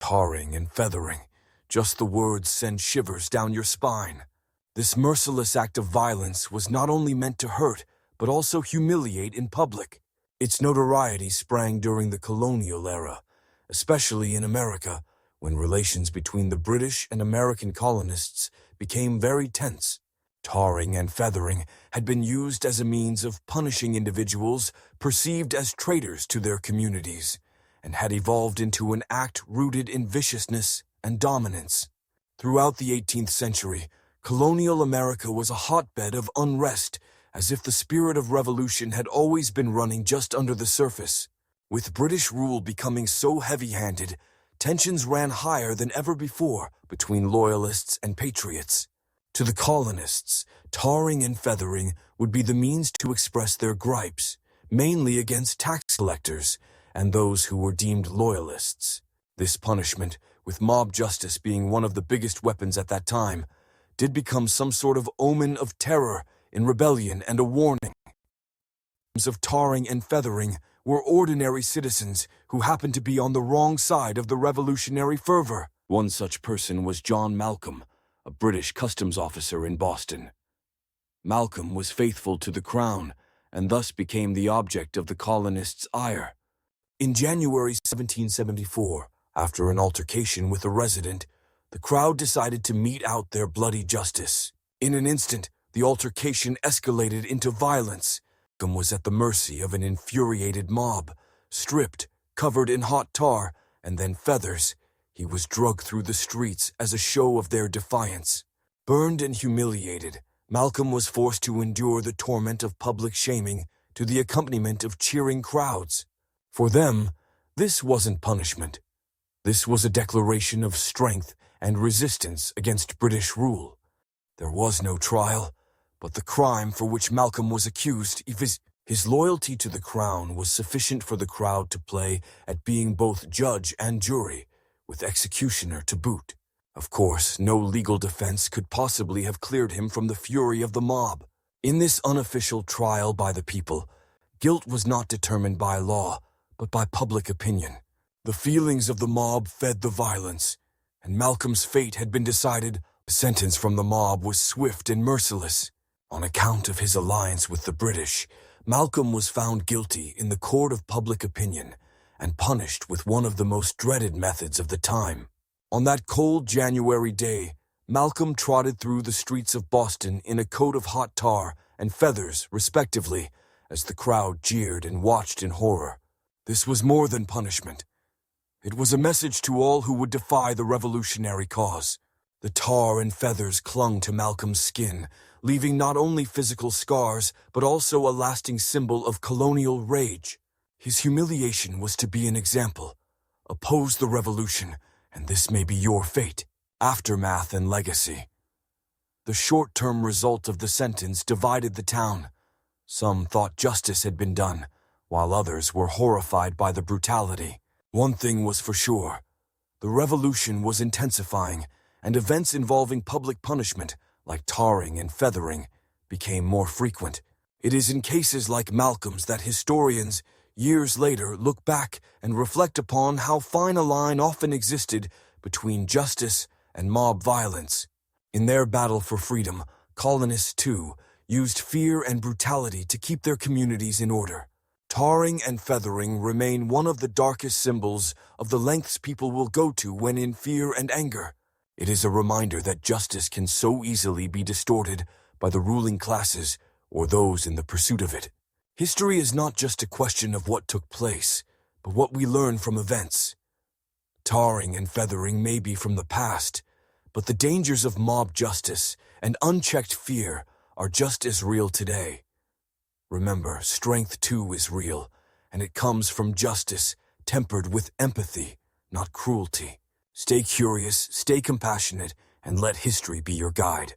Tarring and feathering. Just the words send shivers down your spine. This merciless act of violence was not only meant to hurt, but also humiliate in public. Its notoriety sprang during the colonial era, especially in America, when relations between the British and American colonists became very tense. Tarring and feathering had been used as a means of punishing individuals perceived as traitors to their communities, and had evolved into an act rooted in viciousness and dominance. Throughout the 18th century, colonial America was a hotbed of unrest, as if the spirit of revolution had always been running just under the surface. With British rule becoming so heavy-handed, tensions ran higher than ever before between loyalists and patriots. To the colonists, tarring and feathering would be the means to express their gripes, mainly against tax collectors and those who were deemed loyalists. This punishment, with mob justice being one of the biggest weapons at that time, did become some sort of omen of terror in rebellion and a warning. Of tarring and feathering were ordinary citizens who happened to be on the wrong side of the revolutionary fervor. One such person was John Malcolm, a British customs officer in Boston. Malcolm was faithful to the crown and thus became the object of the colonists' ire. In January 1774, after an altercation with a resident, the crowd decided to mete out their bloody justice. In an instant, the altercation escalated into violence. Malcolm was at the mercy of an infuriated mob. Stripped, covered in hot tar, and then feathers, he was dragged through the streets as a show of their defiance. Burned and humiliated, Malcolm was forced to endure the torment of public shaming to the accompaniment of cheering crowds. For them, this wasn't punishment. This was a declaration of strength and resistance against British rule. There was no trial, but the crime for which Malcolm was accused, his loyalty to the crown, was sufficient for the crowd to play at being both judge and jury, with executioner to boot. Of course, no legal defense could possibly have cleared him from the fury of the mob. In this unofficial trial by the people, guilt was not determined by law, but by public opinion. The feelings of the mob fed the violence, and Malcolm's fate had been decided. The sentence from the mob was swift and merciless. On account of his alliance with the British, Malcolm was found guilty in the court of public opinion and punished with one of the most dreaded methods of the time. On that cold January day, Malcolm trotted through the streets of Boston in a coat of hot tar and feathers, respectively, as the crowd jeered and watched in horror. This was more than punishment. It was a message to all who would defy the revolutionary cause. The tar and feathers clung to Malcolm's skin, leaving not only physical scars, but also a lasting symbol of colonial rage. His humiliation was to be an example. Oppose the revolution, and this may be your fate. Aftermath and legacy. The short-term result of the sentence divided the town. Some thought justice had been done, while others were horrified by the brutality. One thing was for sure. The revolution was intensifying, and events involving public punishment, like tarring and feathering, became more frequent. It is in cases like Malcolm's that historians, years later, look back and reflect upon how fine a line often existed between justice and mob violence. In their battle for freedom, colonists, too, used fear and brutality to keep their communities in order. Tarring and feathering remain one of the darkest symbols of the lengths people will go to when in fear and anger. It is a reminder that justice can so easily be distorted by the ruling classes or those in the pursuit of it. History is not just a question of what took place, but what we learn from events. Tarring and feathering may be from the past, but the dangers of mob justice and unchecked fear are just as real today. Remember, strength too is real, and it comes from justice tempered with empathy, not cruelty. Stay curious, stay compassionate, and let history be your guide.